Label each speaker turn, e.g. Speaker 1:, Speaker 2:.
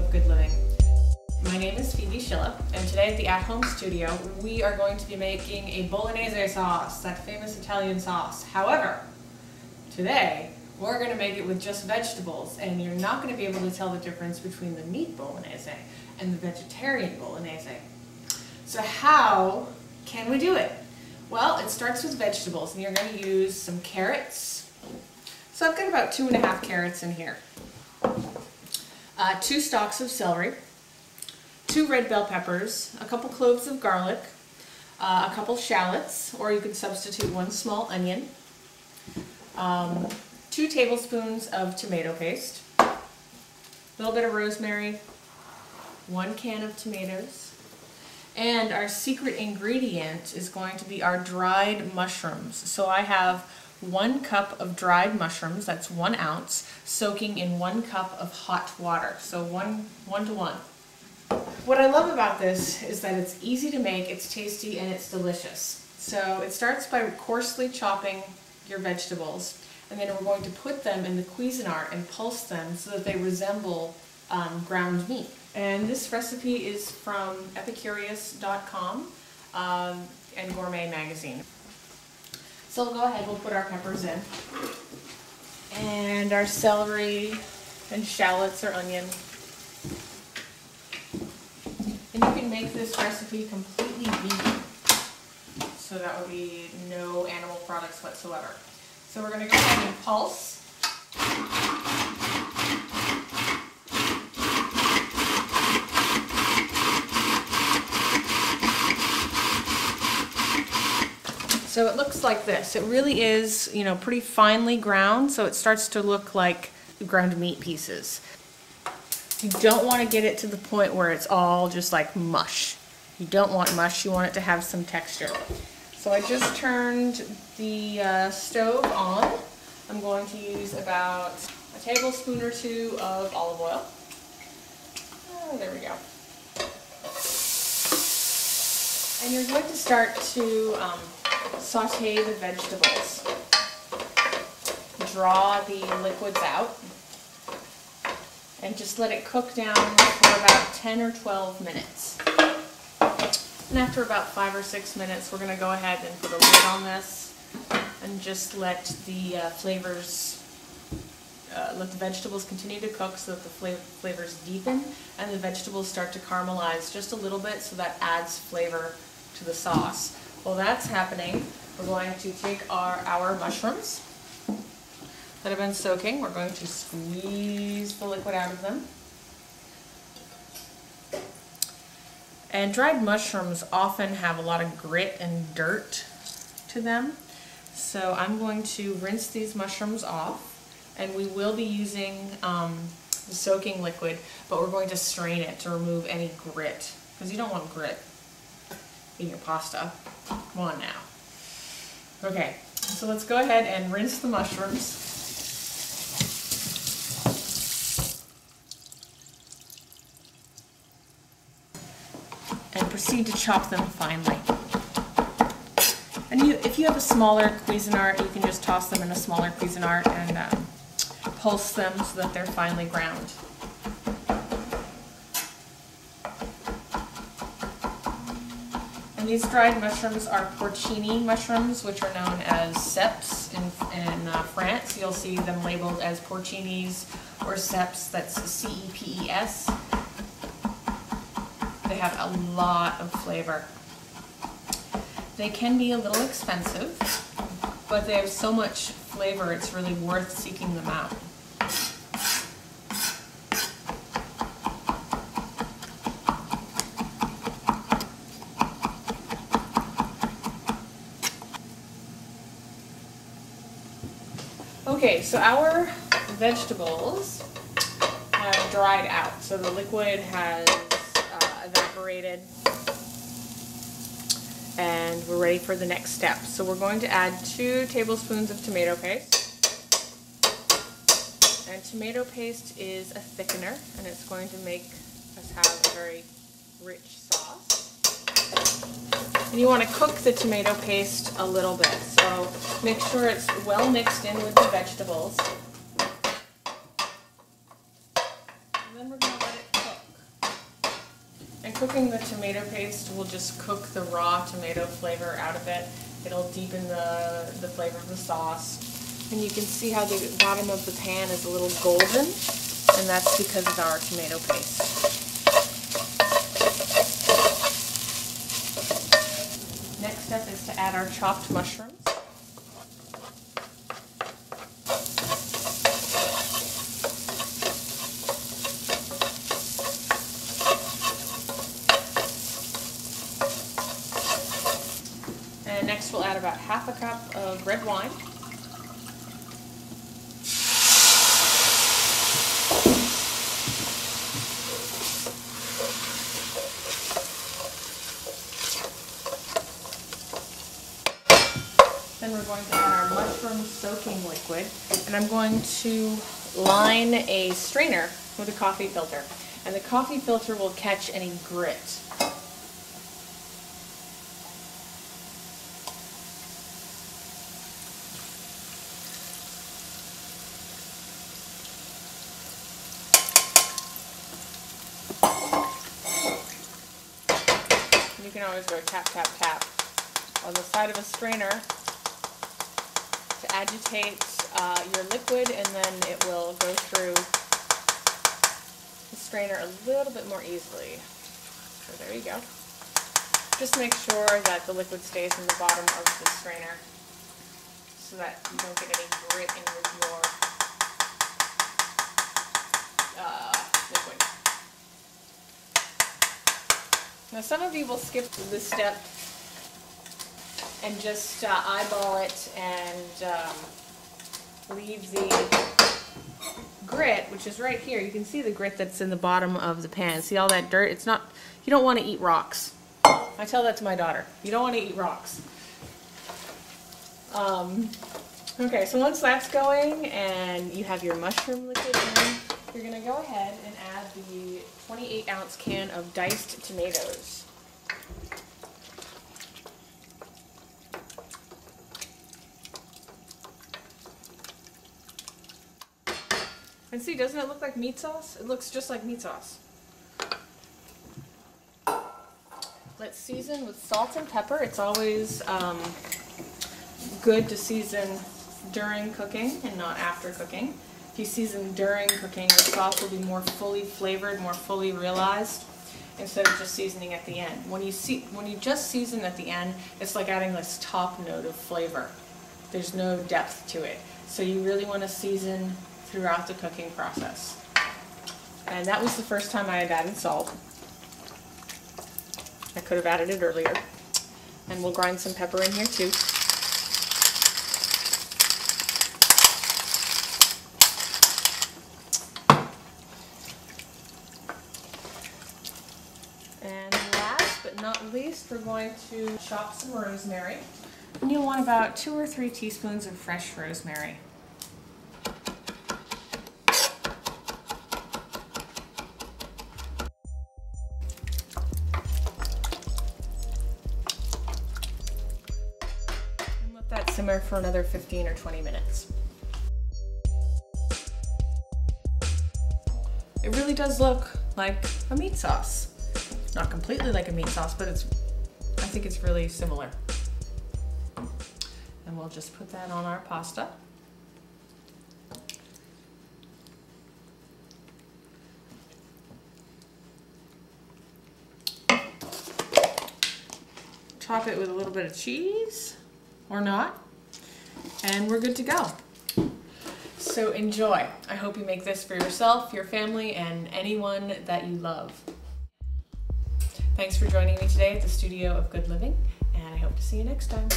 Speaker 1: of good living. My name is Phoebe Schilla, and today at the At Home Studio we are going to be making a Bolognese sauce, that famous Italian sauce. However, today we're going to make it with just vegetables, and you're not going to be able to tell the difference between the meat Bolognese and the vegetarian Bolognese. So how can we do it? Well, it starts with vegetables, and you're going to use some carrots. So I've got about 2½ carrots in here. 2 stalks of celery, 2 red bell peppers, a couple cloves of garlic, a couple shallots, or you can substitute 1 small onion, 2 tablespoons of tomato paste, a little bit of rosemary, 1 can of tomatoes, and our secret ingredient is going to be our dried mushrooms. So I have 1 cup of dried mushrooms, that's 1 ounce, soaking in 1 cup of hot water, so 1 to 1. What I love about this is that it's easy to make, it's tasty, and it's delicious. So it starts by coarsely chopping your vegetables, and then we're going to put them in the Cuisinart and pulse them so that they resemble ground meat. And this recipe is from epicurious.com and Gourmet Magazine. So we'll go ahead, we'll put our peppers in, and our celery and shallots or onion. And you can make this recipe completely vegan, so that would be no animal products whatsoever. So we're going to go ahead and pulse. So it looks like this. It really is, pretty finely ground, so it starts to look like ground meat pieces. You don't want to get it to the point where it's all just like mush. You don't want mush, you want it to have some texture. So I just turned the stove on. I'm going to use about a tablespoon or 2 of olive oil. Oh, there we go. And you're going to start to saute the vegetables. Draw the liquids out and just let it cook down for about 10 or 12 minutes. And after about 5 or 6 minutes, we're going to go ahead and put a lid on this and just let the let the vegetables continue to cook so that the flavors deepen and the vegetables start to caramelize just a little bit, so that adds flavor to the sauce. While that's happening, we're going to take our mushrooms that have been soaking. We're going to squeeze the liquid out of them. And dried mushrooms often have a lot of grit and dirt to them. So I'm going to rinse these mushrooms off, and we will be using the soaking liquid, but we're going to strain it to remove any grit, because you don't want grit in your pasta. Come on now. Okay, so let's go ahead and rinse the mushrooms. And proceed to chop them finely. And if you have a smaller Cuisinart, you can just toss them in a smaller Cuisinart and pulse them so that they're finely ground. And these dried mushrooms are porcini mushrooms, which are known as ceps in France. You'll see them labeled as porcinis or ceps, that's C-E-P-E-S. They have a lot of flavor. They can be a little expensive, but they have so much flavor it's really worth seeking them out. Okay, so our vegetables have dried out, so the liquid has evaporated, and we're ready for the next step. So we're going to add 2 tablespoons of tomato paste, and tomato paste is a thickener, and it's going to make us have a very rich sauce. And you want to cook the tomato paste a little bit, so make sure it's well mixed in with the vegetables. And then we're going to let it cook. cooking the tomato paste will just cook the raw tomato flavor out of it. It'll deepen the flavor of the sauce. And you can see how the bottom of the pan is a little golden, and that's because of our tomato paste. Next step is to add our chopped mushrooms. And next we'll add about half a cup of red wine. Then we're going to add our mushroom soaking liquid, and I'm going to line a strainer with a coffee filter, and the coffee filter will catch any grit. You can always go tap, tap, tap on the side of a strainer to agitate your liquid, and then it will go through the strainer a little bit more easily. So there you go. Just make sure that the liquid stays in the bottom of the strainer so that you don't get any grit in with your liquid. Now some of you will skip this step and just eyeball it and leave the grit, which is right here. You can see the grit that's in the bottom of the pan. See all that dirt? It's not, you don't want to eat rocks. I tell that to my daughter. You don't want to eat rocks. Okay, so once that's going and you have your mushroom liquid in, you're going to go ahead and add the 28-ounce can of diced tomatoes. And see, doesn't it look like meat sauce? It looks just like meat sauce. Let's season with salt and pepper. It's always good to season during cooking and not after cooking. If you season during cooking, the sauce will be more fully flavored, more fully realized, instead of just seasoning at the end. When you just season at the end, it's like adding this top note of flavor. There's no depth to it. So you really want to season throughout the cooking process. And that was the first time I had added salt. I could have added it earlier. And we'll grind some pepper in here too. And last but not least, we're going to chop some rosemary. And you'll want about 2 or 3 teaspoons of fresh rosemary. And let that simmer for another 15 or 20 minutes. It really does look like a meat sauce. Not completely like a meat sauce, but I think it's really similar. And we'll just put that on our pasta. Top it with a little bit of cheese, or not, and we're good to go. So enjoy. I hope you make this for yourself, your family, and anyone that you love. Thanks for joining me today at the Studio of Good Living, and I hope to see you next time.